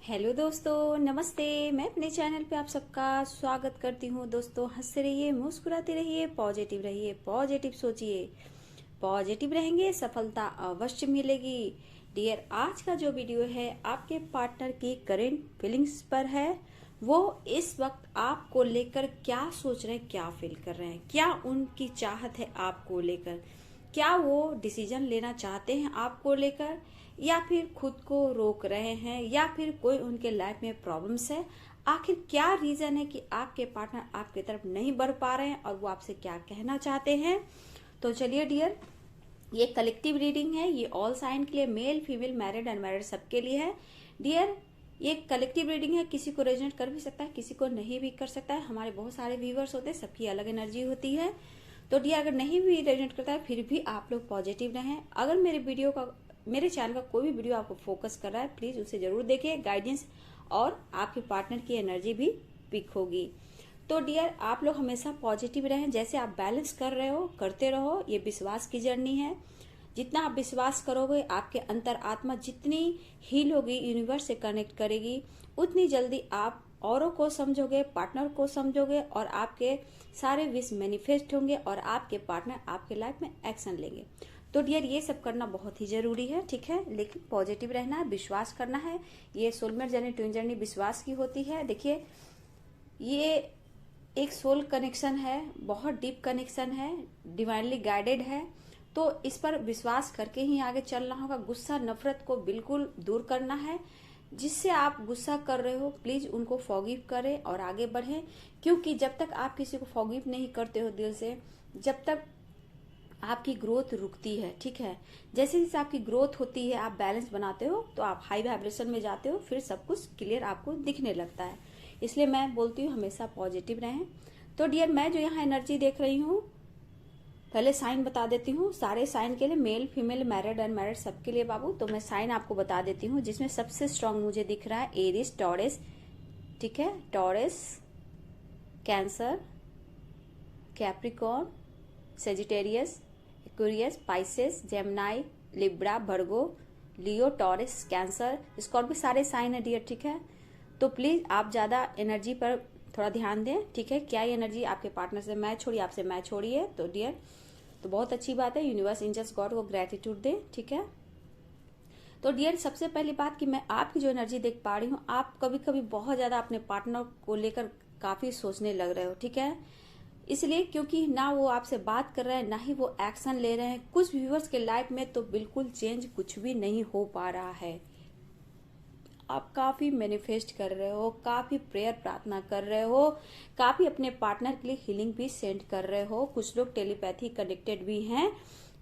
Hello दोस्तों, नमस्ते। मैं अपने चैनल पे आप सबका स्वागत करती हूँ। दोस्तों, हंसते रहिए, मुस्कुराते रहिए, पॉजिटिव सोचिए। पॉजिटिव रहेंगे, सफलता अवश्य मिलेगी। डियर, आज का जो वीडियो है आपके पार्टनर की करेंट फीलिंग्स पर है। वो इस वक्त आपको लेकर क्या सोच रहे हैं, क्या फील कर रहे हैं, क्या उनकी चाहत है आपको लेकर, क्या वो डिसीजन लेना चाहते हैं आपको लेकर, या फिर खुद को रोक रहे हैं, या फिर कोई उनके लाइफ में प्रॉब्लम्स है। आखिर क्या रीजन है कि आपके पार्टनर आपकी तरफ नहीं बढ़ पा रहे हैं और वो आपसे क्या कहना चाहते हैं। तो चलिए डियर, ये कलेक्टिव रीडिंग है। ये ऑल साइन के लिए, मेल फीमेल मैरिड अनमैरिड सबके लिए है डियर। ये कलेक्टिव रीडिंग है, किसी को रेजोनेट कर भी सकता है, किसी को नहीं भी कर सकता है। हमारे बहुत सारे व्यूवर्स होते हैं, सबकी अलग एनर्जी होती है। तो डियर, अगर नहीं भी रेजोनेट करता है फिर भी आप लोग पॉजिटिव रहें। अगर मेरे चैनल का कोई भी वीडियो आपको फोकस कर रहा है, प्लीज उसे जरूर देखिए। गाइडेंस और आपके पार्टनर की एनर्जी भी पिक होगी। तो डियर, आप लोग हमेशा पॉजिटिव रहें। जैसे आप बैलेंस कर रहे हो, करते रहो। ये विश्वास की जर्नी है। जितना आप विश्वास करोगे, आपके अंतर आत्मा जितनी हील होगी, यूनिवर्स से कनेक्ट करेगी, उतनी जल्दी आप औरों को समझोगे, पार्टनर को समझोगे, और आपके सारे विश मैनिफेस्ट होंगे और आपके पार्टनर आपके लाइफ में एक्शन लेंगे। तो डियर, ये सब करना बहुत ही जरूरी है, ठीक है। लेकिन पॉजिटिव रहना है, विश्वास करना है। ये सोलमेट जर्नी, ट्विन जर्नी विश्वास की होती है। देखिए, ये एक सोल कनेक्शन है, बहुत डीप कनेक्शन है, डिवाइनली गाइडेड है। तो इस पर विश्वास करके ही आगे चलना होगा। गुस्सा, नफरत को बिल्कुल दूर करना है। जिससे आप गुस्सा कर रहे हो, प्लीज उनको फॉरगिव करें और आगे बढ़ें। क्योंकि जब तक आप किसी को फॉरगिव नहीं करते हो दिल से, जब तक आपकी ग्रोथ रुकती है, ठीक है। जैसे जैसे आपकी ग्रोथ होती है, आप बैलेंस बनाते हो, तो आप हाई वाइब्रेशन में जाते हो, फिर सब कुछ क्लियर आपको दिखने लगता है। इसलिए मैं बोलती हूँ हमेशा पॉजिटिव रहें। तो डियर, मैं जो यहाँ एनर्जी देख रही हूँ, पहले साइन बता देती हूँ सारे साइन के लिए, मेल फीमेल मैरिड अनमैरिड सबके लिए बाबू। तो मैं साइन आपको बता देती हूँ, जिसमें सबसे स्ट्रांग मुझे दिख रहा है एरिस, टॉरस, ठीक है, Taurus, Cancer, Capricorn, Sagittarius, Aquarius, Pisces, Gemini, Libra, Virgo, Leo, Taurus, Cancer, Scorpio सारे साइन है डियर, ठीक है। तो प्लीज आप ज्यादा एनर्जी पर थोड़ा ध्यान दें, ठीक है। क्या ये एनर्जी आपके पार्टनर से मैच हो रही है, आपसे मैच हो रही है, तो डियर तो बहुत अच्छी बात है। यूनिवर्स, एंजल्स, गॉड को ग्रेटिट्यूड दें, ठीक है। तो डियर, सबसे पहली बात कि मैं आपकी जो एनर्जी देख पा रही हूँ, आप कभी कभी बहुत ज्यादा अपने पार्टनर को लेकर काफी सोचने लग रहे हो, ठीक है। इसलिए क्योंकि ना वो आपसे बात कर रहे हैं, ना ही वो एक्शन ले रहे हैं। कुछ व्यूअर्स के लाइफ में तो बिल्कुल चेंज कुछ भी नहीं हो पा रहा है। आप काफी मैनिफेस्ट कर रहे हो, काफी प्रेयर प्रार्थना कर रहे हो, काफी अपने पार्टनर के लिए हीलिंग भी सेंड कर रहे हो। कुछ लोग टेलीपैथी कनेक्टेड भी हैं।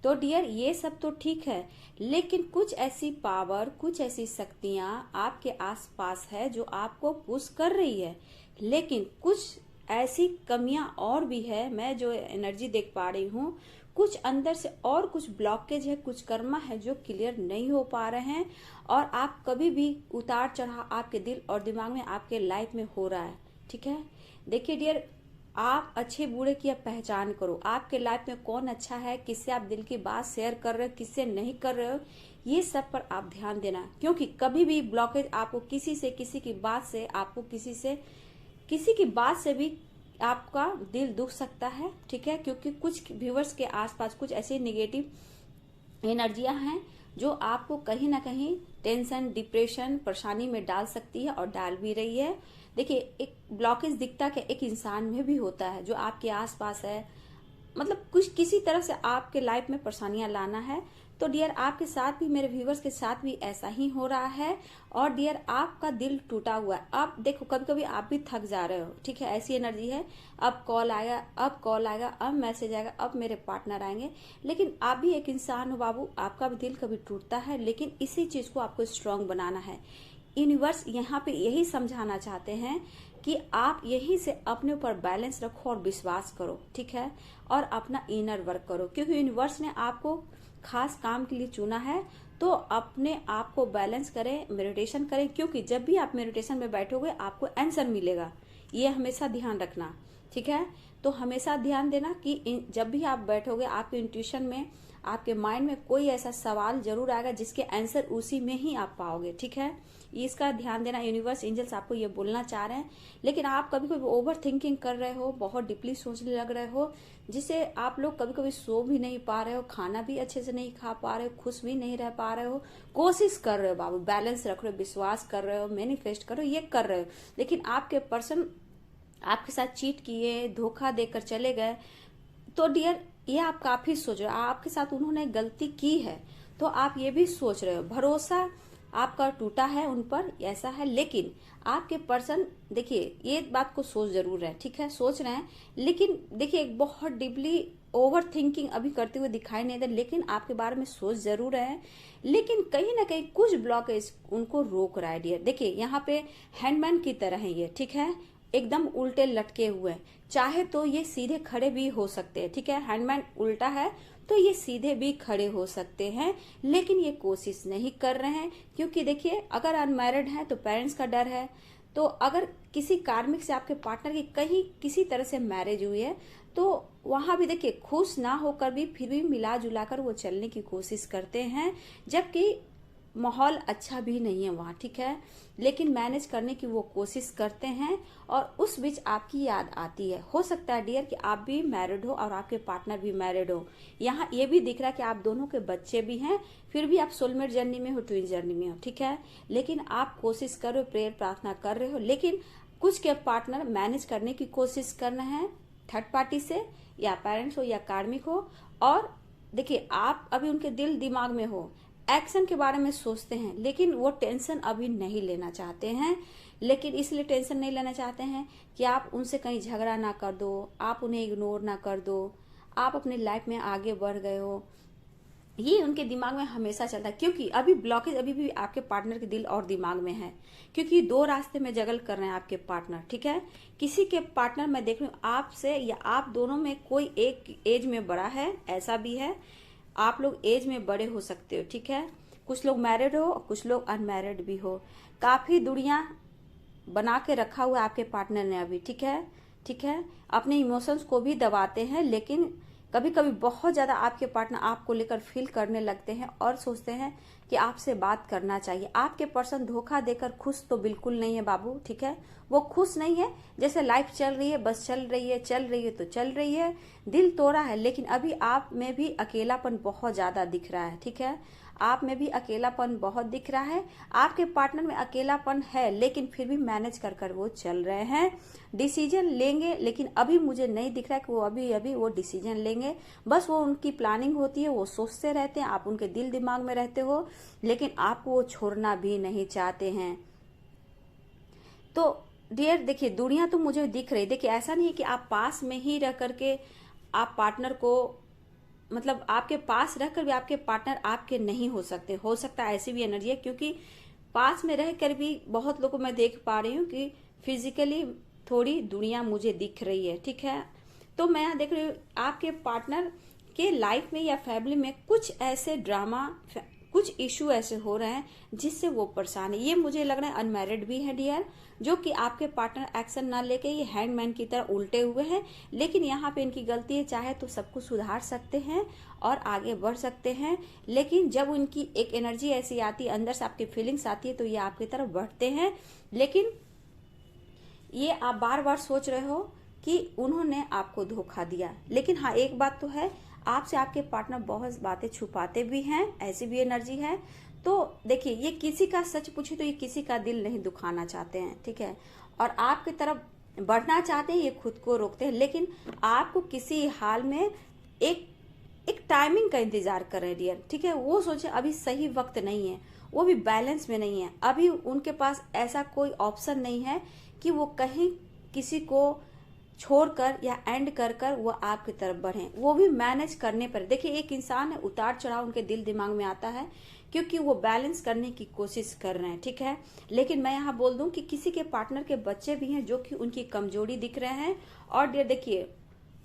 तो डियर, ये सब तो ठीक है, लेकिन कुछ ऐसी पावर, कुछ ऐसी शक्तियां आपके आसपास है जो आपको पुश कर रही है। लेकिन कुछ ऐसी कमियां और भी है, मैं जो एनर्जी देख पा रही हूँ, कुछ अंदर से और कुछ ब्लॉकेज है, कुछ कर्मा है जो क्लियर नहीं हो पा रहे हैं। और आप कभी भी उतार चढ़ाव आपके दिल और दिमाग में, आपके लाइफ में हो रहा है, ठीक है। देखिए डियर, आप अच्छे बुरे की आप पहचान करो। आपके लाइफ में कौन अच्छा है, किससे आप दिल की बात शेयर कर रहे हो, किससे नहीं कर रहे हो, ये सब पर आप ध्यान देना। क्योंकि कभी भी ब्लॉकेज आपको किसी से, किसी की बात से, आपको किसी की बात से भी आपका दिल दुख सकता है, ठीक है। क्योंकि कुछ व्यूवर्स के आसपास कुछ ऐसी नेगेटिव एनर्जियां हैं जो आपको कहीं ना कहीं टेंशन, डिप्रेशन, परेशानी में डाल सकती है और डाल भी रही है। देखिए, एक ब्लॉकेज दिखता कि एक इंसान में भी होता है जो आपके आसपास है, मतलब कुछ किसी तरह से आपके लाइफ में परेशानियां लाना है। तो डियर, आपके साथ भी, मेरे व्यूवर्स के साथ भी ऐसा ही हो रहा है। और डियर, आपका दिल टूटा हुआ है। आप देखो, कभी कभी आप भी थक जा रहे हो, ठीक है। ऐसी एनर्जी है, अब कॉल आएगा, अब कॉल आएगा, अब मैसेज आएगा, अब मेरे पार्टनर आएंगे। लेकिन आप भी एक इंसान हो बाबू, आपका भी दिल कभी टूटता है। लेकिन इसी चीज को आपको स्ट्रांग बनाना है। यूनिवर्स यहाँ पे यही समझाना चाहते हैं कि आप यही से अपने ऊपर बैलेंस रखो और विश्वास करो, ठीक है। और अपना इनर वर्क करो, क्योंकि यूनिवर्स ने आपको खास काम के लिए चुना है। तो अपने आप को बैलेंस करें, मेडिटेशन करें। क्योंकि जब भी आप मेडिटेशन में बैठोगे, आपको आंसर मिलेगा, ये हमेशा ध्यान रखना, ठीक है। तो हमेशा ध्यान देना कि जब भी आप बैठोगे, आपके इंट्यूशन में, आपके माइंड में कोई ऐसा सवाल जरूर आएगा जिसके आंसर उसी में ही आप पाओगे, ठीक है। इसका ध्यान देना, यूनिवर्स एंजल्स आपको ये बोलना चाह रहे हैं। लेकिन आप कभी कभी ओवर थिंकिंग कर रहे हो, बहुत डीपली सोचने लग रहे हो, जिससे आप लोग कभी कभी सो भी नहीं पा रहे हो, खाना भी अच्छे से नहीं खा पा रहे हो, खुश भी नहीं रह पा रहे हो। कोशिश कर रहे हो बाबू, बैलेंस रख रहे हो, विश्वास कर रहे हो, मैनिफेस्ट कर रहे हो, ये कर रहे हो, लेकिन आपके पर्सन आपके साथ चीट किए, धोखा देकर चले गए। तो डियर, ये आप काफी सोच रहे हो, आपके साथ उन्होंने गलती की है, तो आप ये भी सोच रहे हो, भरोसा आपका टूटा है उन पर, ऐसा है। लेकिन आपके पर्सन देखिए ये बात को सोच जरूर रहे हैं, ठीक है, सोच रहे हैं, लेकिन देखिए बहुत डीपली ओवर थिंकिंग अभी करते हुए दिखाई नहीं दे, लेकिन आपके बारे में सोच जरूर रहे हैं। लेकिन कहीं ना कहीं कुछ ब्लॉकेज उनको रोक रहा है डियर। देखिए यहाँ पे हैंडमैन की तरह है ये, ठीक है, एकदम उल्टे लटके हुए, चाहे तो ये सीधे खड़े भी हो सकते हैं, ठीक है, हैंडमैन उल्टा है तो ये सीधे भी खड़े हो सकते हैं, लेकिन ये कोशिश नहीं कर रहे हैं। क्योंकि देखिए अगर अनमैरिड है तो पेरेंट्स का डर है, तो अगर किसी कार्मिक से आपके पार्टनर की कहीं किसी तरह से मैरिज हुई है तो वहां भी देखिए खुश ना होकर भी फिर भी मिला जुला कर वो चलने की कोशिश करते हैं, जबकि माहौल अच्छा भी नहीं है वहां, ठीक है, लेकिन मैनेज करने की वो कोशिश करते हैं। और उस बीच आपकी याद आती है, हो सकता है डियर कि आप भी मैरिड हो और आपके पार्टनर भी मैरिड हो। यहाँ ये भी दिख रहा है कि आप दोनों के बच्चे भी हैं, फिर भी आप सोलमेट जर्नी में हो, ट्विन जर्नी में हो, ठीक है, लेकिन आप कोशिश कर रहे हो, प्रेयर प्रार्थना कर रहे हो, लेकिन कुछ के पार्टनर मैनेज करने की कोशिश कर रहे हैं थर्ड पार्टी से, या पेरेंट्स हो या कार्मिक हो। और देखिए आप अभी उनके दिल दिमाग में हो, एक्शन के बारे में सोचते हैं, लेकिन वो टेंशन अभी नहीं लेना चाहते हैं। लेकिन इसलिए टेंशन नहीं लेना चाहते हैं कि आप उनसे कहीं झगड़ा ना कर दो, आप उन्हें इग्नोर ना कर दो, आप अपनी लाइफ में आगे बढ़ गए हो, ये उनके दिमाग में हमेशा चलता है। क्योंकि अभी ब्लॉकेज अभी भी आपके पार्टनर के दिल और दिमाग में है, क्योंकि दो रास्ते में जगल कर रहे हैं आपके पार्टनर, ठीक है। किसी के पार्टनर मैं देख रही हूँ आपसे या आप दोनों में कोई एक एज में बड़ा है, ऐसा भी है, आप लोग एज में बड़े हो सकते हो, ठीक है, कुछ लोग मैरिड हो कुछ लोग अनमैरिड भी हो। काफी दूरियां बना के रखा हुआ है आपके पार्टनर ने अभी, ठीक है, ठीक है, अपने इमोशंस को भी दबाते हैं, लेकिन कभी कभी बहुत ज्यादा आपके पार्टनर आपको लेकर फील करने लगते हैं और सोचते हैं कि आपसे बात करना चाहिए। आपके पर्सन धोखा देकर खुश तो बिल्कुल नहीं है बाबू, ठीक है, वो खुश नहीं है, जैसे लाइफ चल रही है बस चल रही है, चल रही है तो चल रही है, दिल तोड़ा है, लेकिन अभी आप में भी अकेलापन बहुत ज्यादा दिख रहा है, ठीक है, आप में भी अकेलापन बहुत दिख रहा है, आपके पार्टनर में अकेलापन है, लेकिन फिर भी मैनेज कर कर वो चल रहे हैं, डिसीजन लेंगे, लेकिन अभी मुझे नहीं दिख रहा है कि वो अभी वो डिसीजन लेंगे। बस वो उनकी प्लानिंग होती है, वो सोचते रहते हैं, आप उनके दिल दिमाग में रहते हो, लेकिन आपको वो छोड़ना भी नहीं चाहते हैं। तो डियर देखिए दुनिया तो मुझे दिख रही, देखिए ऐसा नहीं है कि आप पास में ही रह करके आप पार्टनर को, मतलब आपके पास रहकर भी आपके पार्टनर आपके नहीं हो सकते, हो सकता है ऐसी भी एनर्जी है, क्योंकि पास में रहकर भी बहुत लोगों को मैं देख पा रही हूँ कि फिजिकली थोड़ी दुनिया मुझे दिख रही है, ठीक है। तो मैं यहाँ देख रही हूँ आपके पार्टनर के लाइफ में या फैमिली में कुछ ऐसे ड्रामा, कुछ इशू ऐसे हो रहे हैं जिससे वो परेशान है। ये मुझे लग रहा है अनमैरिड भी है डियर, जो कि आपके पार्टनर एक्शन ना लेके ये हैंडमैन की तरह उल्टे हुए हैं, लेकिन यहाँ पे इनकी गलती है, चाहे तो सब कुछ सुधार सकते हैं और आगे बढ़ सकते हैं, लेकिन जब उनकी एक एनर्जी ऐसी आती है, अंदर से आपकी फीलिंग्स आती है, तो ये आपकी तरफ बढ़ते हैं। लेकिन ये आप बार बार सोच रहे हो कि उन्होंने आपको धोखा दिया, लेकिन हाँ एक बात तो है, आपसे आपके पार्टनर बहुत बातें छुपाते भी हैं, ऐसी भी एनर्जी है। तो देखिए ये किसी का सच पूछे तो ये किसी का दिल नहीं दुखाना चाहते हैं, ठीक है, और आपकी तरफ बढ़ना चाहते हैं, ये खुद को रोकते हैं, लेकिन आपको किसी हाल में एक टाइमिंग का इंतजार कर रहे हैं डियर, ठीक है। वो सोचे अभी सही वक्त नहीं है, वो भी बैलेंस में नहीं है, अभी उनके पास ऐसा कोई ऑप्शन नहीं है कि वो कहीं किसी को छोड़कर या एंड कर कर वो आपकी तरफ बढ़े, वो भी मैनेज करने पर। देखिए एक इंसान है, उतार चढ़ाव उनके दिल दिमाग में आता है, क्योंकि वो बैलेंस करने की कोशिश कर रहे हैं, ठीक है। लेकिन मैं यहाँ बोल दूं कि किसी के पार्टनर के बच्चे भी हैं जो कि उनकी कमजोरी दिख रहे हैं। और देखिए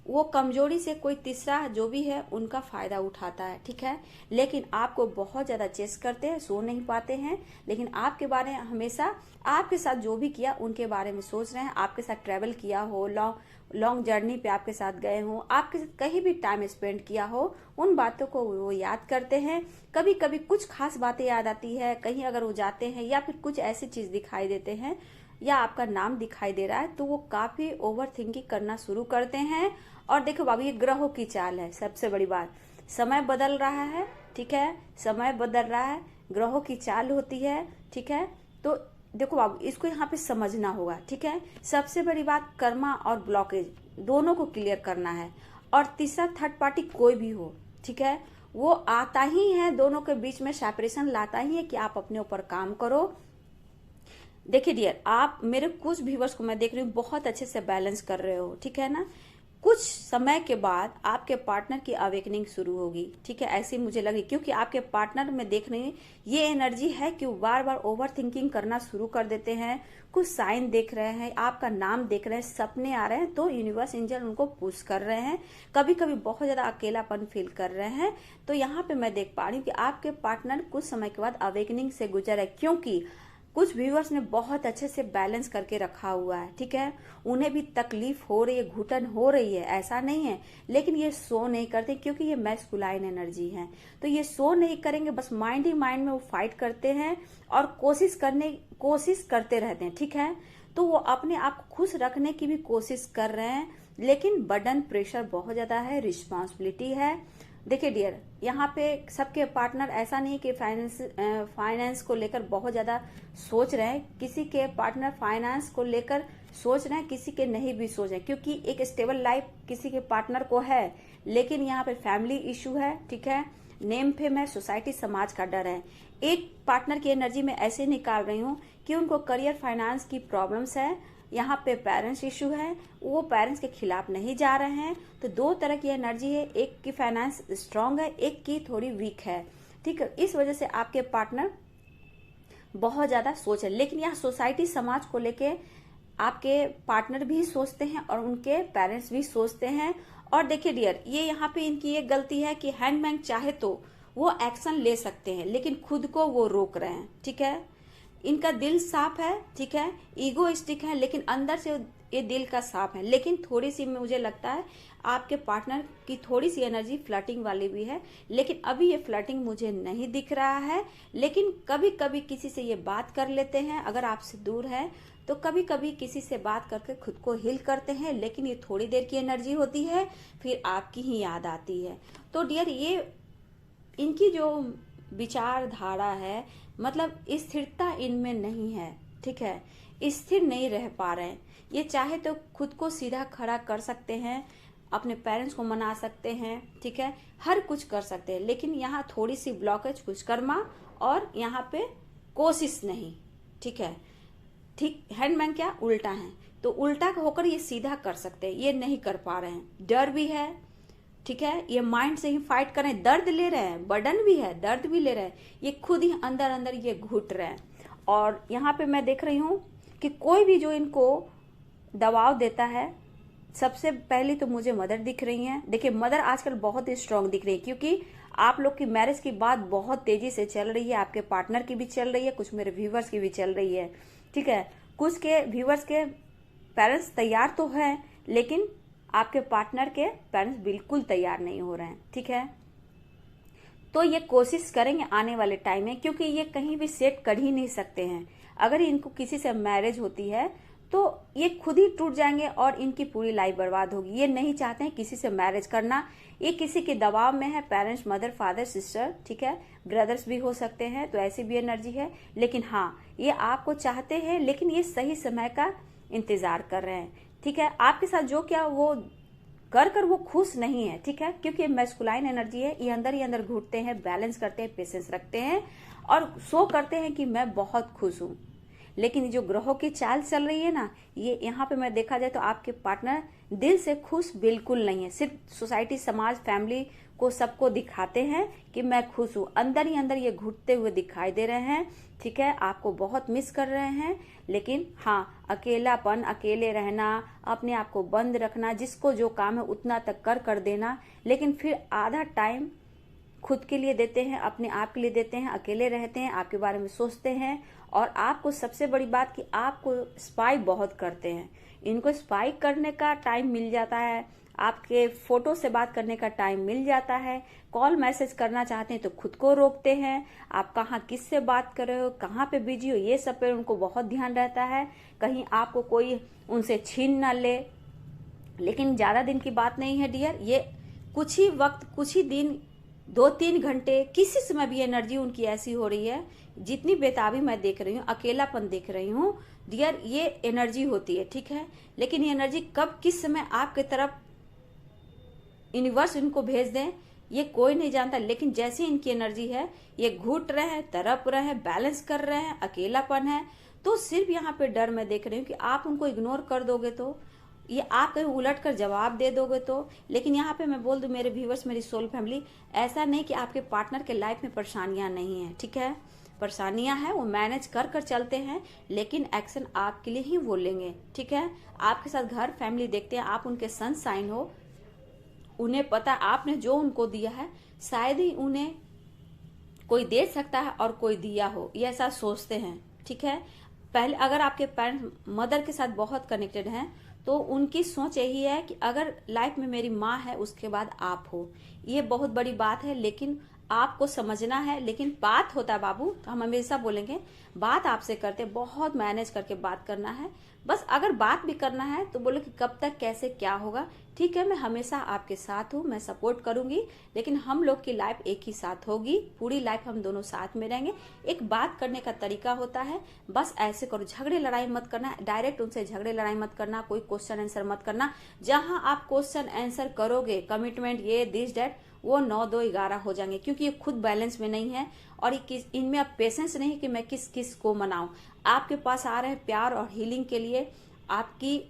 वो कमजोरी से कोई तीसरा जो भी है उनका फायदा उठाता है, ठीक है। लेकिन आपको बहुत ज्यादा चेस करते हैं, सो नहीं पाते हैं, लेकिन आपके बारे में हमेशा आपके साथ जो भी किया उनके बारे में सोच रहे हैं। आपके साथ ट्रेवल किया हो, लॉन्ग जर्नी पे आपके साथ गए हो, आपके साथ कहीं भी टाइम स्पेंड किया हो, उन बातों को वो याद करते हैं। कभी कभी कुछ खास बातें याद आती है, कहीं अगर वो जाते हैं या फिर कुछ ऐसी चीज दिखाई देते हैं या आपका नाम दिखाई दे रहा है तो वो काफी ओवर थिंकिंग करना शुरू करते हैं। और देखो बाबू, ये ग्रहों की चाल है। सबसे बड़ी बात, समय बदल रहा है, ठीक है, समय बदल रहा है, ग्रहों की चाल होती है, ठीक है। तो देखो बाबू, इसको यहाँ पे समझना होगा, ठीक है। सबसे बड़ी बात, कर्मा और ब्लॉकेज दोनों को क्लियर करना है। और तीसरा थर्ड पार्टी कोई भी हो, ठीक है, वो आता ही है, दोनों के बीच में सेपरेशन लाता ही है कि आप अपने ऊपर काम करो। देखिए डियर, आप मेरे कुछ व्यूवर्स को मैं देख रही हूँ बहुत अच्छे से बैलेंस कर रहे हो, ठीक है ना। कुछ समय के बाद आपके पार्टनर की अवेकनिंग शुरू होगी, ठीक है, ऐसी मुझे लगी, क्योंकि आपके पार्टनर में देख रही हूँ ये एनर्जी है कि वो बार बार ओवर थिंकिंग करना शुरू कर देते हैं। कुछ साइन देख रहे हैं, आपका नाम देख रहे हैं, सपने आ रहे हैं, तो यूनिवर्स एंजल उनको पुश कर रहे हैं। कभी कभी बहुत ज्यादा अकेलापन फील कर रहे हैं। तो यहाँ पे मैं देख पा रही हूँ कि आपके पार्टनर कुछ समय के बाद अवेकनिंग से गुजर है, क्योंकि कुछ व्यूअर्स ने बहुत अच्छे से बैलेंस करके रखा हुआ है, ठीक है। उन्हें भी तकलीफ हो रही है, घुटन हो रही है, ऐसा नहीं है, लेकिन ये सो नहीं करते क्योंकि ये मैस्कुलाइन एनर्जी है। तो ये सो नहीं करेंगे, बस माइंड ही माइंड में वो फाइट करते हैं और कोशिश करते रहते हैं, ठीक है। तो वो अपने आप को खुश रखने की भी कोशिश कर रहे हैं, लेकिन बर्डन, प्रेशर बहुत ज्यादा है, रिस्पॉन्सिबिलिटी है। देखिए डियर, यहाँ पे सबके पार्टनर ऐसा नहीं कि फाइनेंस को लेकर बहुत ज्यादा सोच रहे हैं। किसी के पार्टनर फाइनेंस को लेकर सोच रहे हैं, किसी के नहीं भी सोच रहे हैं, क्योंकि एक स्टेबल लाइफ किसी के पार्टनर को है, लेकिन यहाँ पे फैमिली इशू है, ठीक है, नेम फेम है, सोसाइटी समाज का डर है। एक पार्टनर की एनर्जी में ऐसे निकाल रही हूँ कि उनको करियर फाइनेंस की प्रॉब्लम्स है, यहाँ पे पेरेंट्स इशू है, वो पेरेंट्स के खिलाफ नहीं जा रहे हैं। तो दो तरह की एनर्जी है, एक की फाइनेंस स्ट्रांग है, एक की थोड़ी वीक है, ठीक है। इस वजह से आपके पार्टनर बहुत ज्यादा सोच है, लेकिन यहाँ सोसाइटी समाज को लेके आपके पार्टनर भी सोचते हैं और उनके पेरेंट्स भी सोचते हैं। और देखिए डियर, ये यहाँ पे इनकी ये गलती है कि हैंडमैन चाहे तो वो एक्शन ले सकते हैं, लेकिन खुद को वो रोक रहे हैं, ठीक है। इनका दिल साफ है, ठीक है, ईगोइस्टिक है, लेकिन अंदर से ये दिल का साफ है। लेकिन थोड़ी सी मुझे लगता है आपके पार्टनर की थोड़ी सी एनर्जी फ्लर्टिंग वाली भी है, लेकिन अभी ये फ्लर्टिंग मुझे नहीं दिख रहा है। लेकिन कभी कभी किसी से ये बात कर लेते हैं, अगर आपसे दूर है तो कभी कभी किसी से बात करके खुद को हील करते हैं, लेकिन ये थोड़ी देर की एनर्जी होती है, फिर आपकी ही याद आती है। तो डियर, ये इनकी जो विचारधारा है, मतलब स्थिरता इनमें नहीं है, ठीक है, स्थिर नहीं रह पा रहे हैं। ये चाहे तो खुद को सीधा खड़ा कर सकते हैं, अपने पेरेंट्स को मना सकते हैं, ठीक है, हर कुछ कर सकते हैं, लेकिन यहाँ थोड़ी सी ब्लॉकेज, कुछ कर्मा और यहाँ पे कोशिश नहीं, ठीक है। ठीक, हैंडमैन क्या उल्टा है, तो उल्टा होकर ये सीधा कर सकते हैं, ये नहीं कर पा रहे हैं। डर भी है, ठीक है, ये माइंड से ही फाइट कर रहे हैं, दर्द ले रहे हैं, बर्डन भी है, दर्द भी ले रहे हैं, ये खुद ही अंदर अंदर ये घुट रहे हैं। और यहाँ पे मैं देख रही हूँ कि कोई भी जो इनको दबाव देता है, सबसे पहले तो मुझे मदर दिख रही हैं। देखिए, मदर आजकल बहुत ही स्ट्रांग दिख रही है, क्योंकि आप लोग की मैरिज की बात बहुत तेजी से चल रही है, आपके पार्टनर की भी चल रही है, कुछ मेरे व्यूवर्स की भी चल रही है, ठीक है। कुछ के व्यूवर्स के पेरेंट्स तैयार तो हैं, लेकिन आपके पार्टनर के पेरेंट्स बिल्कुल तैयार नहीं हो रहे हैं, ठीक है। तो ये कोशिश करेंगे आने वाले टाइम में, क्योंकि ये कहीं भी सेट कर ही नहीं सकते हैं। अगर इनको किसी से मैरिज होती है तो ये खुद ही टूट जाएंगे और इनकी पूरी लाइफ बर्बाद होगी। ये नहीं चाहते हैं किसी से मैरिज करना, ये किसी के दबाव में है, पेरेंट्स, मदर, फादर, सिस्टर, ठीक है, ब्रदर्स भी हो सकते हैं, तो ऐसी भी एनर्जी है। लेकिन हाँ, ये आपको चाहते हैं, लेकिन ये सही समय का इंतजार कर रहे हैं, ठीक है। आपके साथ जो क्या वो कर वो खुश नहीं है, ठीक है, क्योंकि मैस्कुलाइन एनर्जी है, ये अंदर ही अंदर घुटते हैं, बैलेंस करते हैं, पेशेंस रखते हैं और शो करते हैं कि मैं बहुत खुश हूं। लेकिन जो ग्रहों की चाल चल रही है ना, ये यहाँ पे मैं देखा जाए तो आपके पार्टनर दिल से खुश बिल्कुल नहीं है, सिर्फ सोसाइटी, समाज, फैमिली को सबको दिखाते हैं कि मैं खुश हूँ, अंदर ही अंदर ये घुटते हुए दिखाई दे रहे हैं। ठीक है, आपको बहुत मिस कर रहे हैं। लेकिन हाँ, अकेलापन, अकेले रहना, अपने आप को बंद रखना, जिसको जो काम है उतना तक कर देना, लेकिन फिर आधा टाइम खुद के लिए देते हैं, अपने आप के लिए देते हैं, अकेले रहते हैं, आपके बारे में सोचते हैं। और आपको सबसे बड़ी बात कि आपको स्पाई बहुत करते हैं। इनको स्पाई करने का टाइम मिल जाता है, आपके फोटो से बात करने का टाइम मिल जाता है, कॉल मैसेज करना चाहते हैं तो खुद को रोकते हैं। आप कहाँ किससे बात कर रहे हो, कहाँ पे बिजी हो, ये सब पे उनको बहुत ध्यान रहता है, कहीं आपको कोई उनसे छीन ना ले। लेकिन ज्यादा दिन की बात नहीं है डियर, ये कुछ ही वक्त, कुछ ही दिन, 2-3 घंटे, किसी समय भी एनर्जी उनकी ऐसी हो रही है। जितनी बेताबी मैं देख रही हूँ, अकेलापन देख रही हूँ डियर, ये एनर्जी होती है। ठीक है, लेकिन ये एनर्जी कब किस समय आपके तरफ यूनिवर्स इनको भेज दें ये कोई नहीं जानता। लेकिन जैसे इनकी एनर्जी है, ये घुट रहे हैं, तड़प रहे हैं, बैलेंस कर रहे हैं, अकेलापन है। तो सिर्फ यहाँ पे डर मैं देख रही हूँ कि आप उनको इग्नोर कर दोगे तो, ये आप कहीं उलट कर जवाब दे दोगे तो। लेकिन यहाँ पे मैं बोल दूं मेरे व्यूवर्स, मेरी सोल फैमिली, ऐसा नहीं कि आपके पार्टनर के लाइफ में परेशानियां नहीं है। ठीक है, परेशानियां हैं, वो मैनेज कर चलते हैं, लेकिन एक्शन आपके लिए ही वो लेंगे। ठीक है, आपके साथ घर फैमिली देखते हैं, आप उनके सनशाइन हो, उन्हें पता आपने जो उनको दिया है शायद ही उन्हें कोई दे सकता है और कोई दिया हो, ये ऐसा सोचते हैं। ठीक है, पहले अगर आपके पेरेंट्स मदर के साथ बहुत कनेक्टेड हैं तो उनकी सोच यही है कि अगर लाइफ में मेरी माँ है उसके बाद आप हो, ये बहुत बड़ी बात है। लेकिन आपको समझना है, लेकिन बात होता है बाबू, तो हम हमेशा बोलेंगे बात आपसे करते बहुत मैनेज करके बात करना है। बस अगर बात भी करना है तो बोलो कि कब तक कैसे क्या होगा। ठीक है, मैं हमेशा आपके साथ हूँ, मैं सपोर्ट करूंगी, लेकिन हम लोग की लाइफ एक ही साथ होगी, पूरी लाइफ हम दोनों साथ में रहेंगे। एक बात करने का तरीका होता है, बस ऐसे करो, झगड़े लड़ाई मत करना, डायरेक्ट उनसे झगड़े लड़ाई मत करना, कोई क्वेश्चन आंसर मत करना। जहां आप क्वेश्चन आंसर करोगे, कमिटमेंट ये दिस डेट, वो 9, 2, 11 हो जाएंगे, क्योंकि ये खुद बैलेंस में नहीं है। और इनमें अब पेशेंस नहीं कि मैं किस किस को मनाऊं। आपके पास आ रहे हैं प्यार और हीलिंग के लिए, आपकी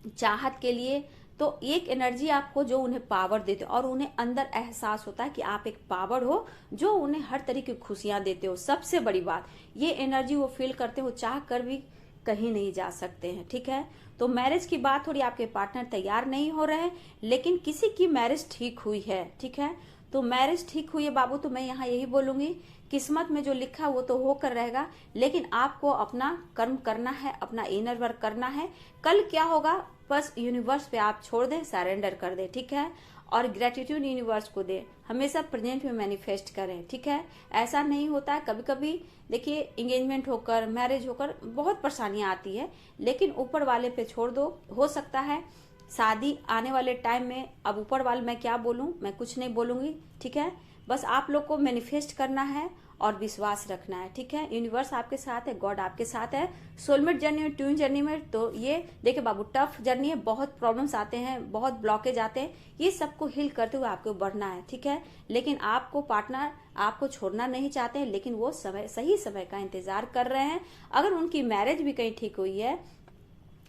चाहत के लिए। तो एक एनर्जी आपको जो उन्हें पावर देते हो, और उन्हें अंदर एहसास होता है कि आप एक पावर हो जो उन्हें हर तरीके की खुशियां देते हो। सबसे बड़ी बात, ये एनर्जी वो फील करते हो, चाह कर भी कहीं नहीं जा सकते हैं। ठीक है, तो मैरिज की बात थोड़ी, आपके पार्टनर तैयार नहीं हो रहे हैं, लेकिन किसी की मैरिज ठीक हुई है। ठीक है, तो मैरिज ठीक हुई है बाबू, तो मैं यहाँ यही बोलूंगी, किस्मत में जो लिखा वो तो होकर रहेगा, लेकिन आपको अपना कर्म करना है, अपना इनर वर्क करना है। कल क्या होगा बस यूनिवर्स पे आप छोड़ दें, सरेंडर कर दें। ठीक है, और ग्रेटिट्यूड यूनिवर्स को दे, हमेशा प्रेजेंट में मैनिफेस्ट करें। ठीक है, ऐसा नहीं होता है, कभी कभी देखिए एंगेजमेंट होकर, मैरिज होकर बहुत परेशानियां आती है, लेकिन ऊपर वाले पे छोड़ दो। हो सकता है शादी आने वाले टाइम में, अब ऊपर वाले मैं क्या बोलूं, मैं कुछ नहीं बोलूंगी। ठीक है, बस आप लोग को मैनिफेस्ट करना है और विश्वास रखना है। ठीक है, यूनिवर्स आपके साथ है, गॉड आपके साथ है। सोलमेट जर्नी में, ट्यून जर्नी में, तो ये देखिए बाबू टफ जर्नी है, बहुत प्रॉब्लम्स आते हैं, बहुत ब्लॉकेज आते हैं, ये सबको हिल करते हुए आपको बढ़ना है। ठीक है, लेकिन आपको पार्टनर आपको छोड़ना नहीं चाहते हैं, लेकिन वो समय, सही समय का इंतजार कर रहे हैं। अगर उनकी मैरिज भी कहीं ठीक हुई है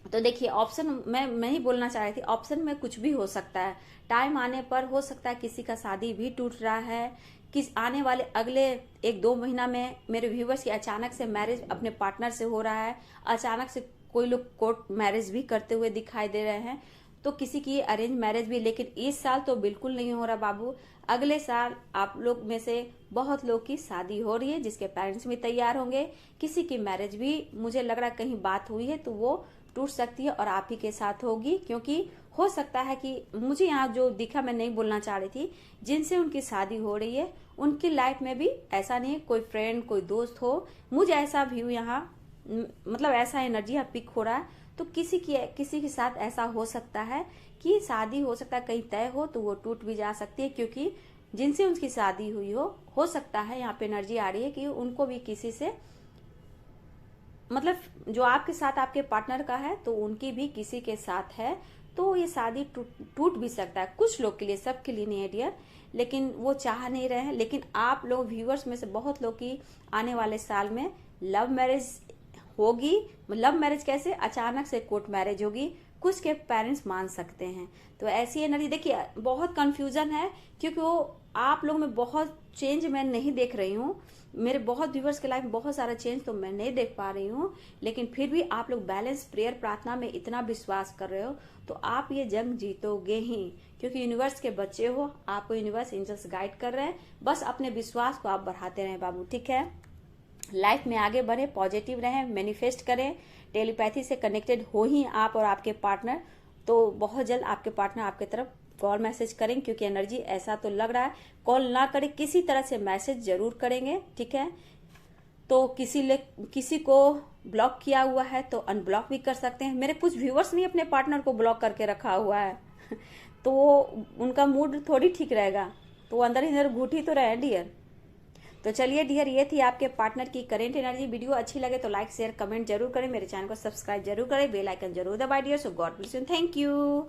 तो देखिए ऑप्शन मैं ही बोलना चाह रही थी, ऑप्शन में कुछ भी हो सकता है। टाइम आने पर हो सकता है किसी का शादी भी टूट रहा है, किस आने वाले अगले 1-2 महीना में मेरे व्यूवर्स की अचानक से मैरिज अपने पार्टनर से हो रहा है, अचानक से कोई लोग कोर्ट मैरिज भी करते हुए दिखाई दे रहे हैं, तो किसी की अरेंज मैरिज भी। लेकिन इस साल तो बिल्कुल नहीं हो रहा बाबू, अगले साल आप लोग में से बहुत लोग की शादी हो रही है, जिसके पेरेंट्स भी तैयार होंगे। किसी की मैरिज भी मुझे लग रहा है कहीं बात हुई है तो वो टूट सकती है और आप ही के साथ होगी, क्योंकि हो सकता है कि मुझे यहाँ जो दिखा, मैं नहीं बोलना चाह रही थी, जिनसे उनकी शादी हो रही है उनकी लाइफ में भी ऐसा नहीं है कोई फ्रेंड कोई दोस्त हो, मुझे ऐसा व्यू यहाँ मतलब ऐसा एनर्जी यहाँ पिक हो रहा है। तो किसी के साथ ऐसा हो सकता है कि शादी हो सकता है कहीं तय हो तो वो टूट भी जा सकती है, क्योंकि जिनसे उनकी शादी हुई हो सकता है यहाँ पे एनर्जी आ रही है कि उनको भी किसी से, मतलब जो आपके साथ आपके पार्टनर का है तो उनकी भी किसी के साथ है, तो ये शादी टूट भी सकता है कुछ लोग के लिए, सबके लिए नहीं है डियर, लेकिन वो चाह नहीं रहे हैं। लेकिन आप लोग व्यूअर्स में से बहुत लोग की आने वाले साल में लव मैरिज होगी। लव मैरिज कैसे, अचानक से कोर्ट मैरिज होगी, कुछ के पेरेंट्स मान सकते हैं। तो ऐसी एनर्जी देखिए, बहुत कंफ्यूजन है क्योंकि वो आप लोग में बहुत चेंज मैं नहीं देख रही हूँ। मेरे बहुत व्यूवर्स के लाइफ में बहुत सारा चेंज तो मैं नहीं देख पा रही हूँ, लेकिन फिर भी आप लोग बैलेंस प्रेयर प्रार्थना में इतना विश्वास कर रहे हो तो आप ये जंग जीतोगे ही, क्योंकि यूनिवर्स के बच्चे हो, आपको यूनिवर्स एंजल्स गाइड कर रहे हैं। बस अपने विश्वास को आप बढ़ाते रहें बाबू, ठीक है। लाइफ में आगे बढ़े, पॉजिटिव रहें, मैनिफेस्ट करें, टेलीपैथी से कनेक्टेड हो ही आप और आपके पार्टनर, तो बहुत जल्द आपके पार्टनर आपके तरफ कॉल मैसेज करें, क्योंकि एनर्जी ऐसा तो लग रहा है कॉल ना करें, किसी तरह से मैसेज जरूर करेंगे, ठीक है। तो किसी को ब्लॉक किया हुआ है तो अनब्लॉक भी कर सकते हैं। मेरे कुछ व्यूअर्स ने अपने पार्टनर को ब्लॉक करके रखा हुआ है तो उनका मूड थोड़ी ठीक रहेगा, तो अंदर ही अंदर घुट ही तो रहे डियर। तो चलिए डियर, ये थी आपके पार्टनर की करेंट एनर्जी। वीडियो अच्छी लगे तो लाइक शेयर कमेंट जरूर करें, मेरे चैनल को सब्सक्राइब जरूर करें, बेल आइकन जरूर दबाइए dear. So God bless you, thank you.